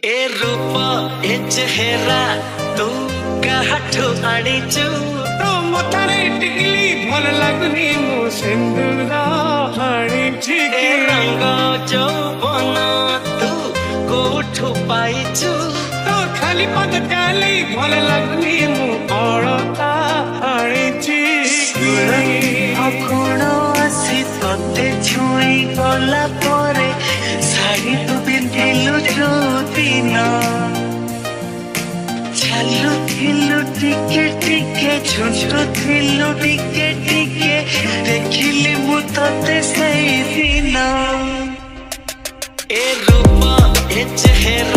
ए रूप ए चेहरा तू काठू आनीचु तो मथारे टिकली भल लागुनी मो सिंदूर आनीची ए रंग जौवन तू कोठू पाइचु तो खाली पद डाली भल लागुनी मो अलता आनीची अखुण आसी तते छुई गला परे साड़ी तू पिंधिलु जो दिन चालू थिलु टिके टिके झुंझुथिलु टिके टिके देखिली मु तते सेई दिन ए रूप ए चेहरा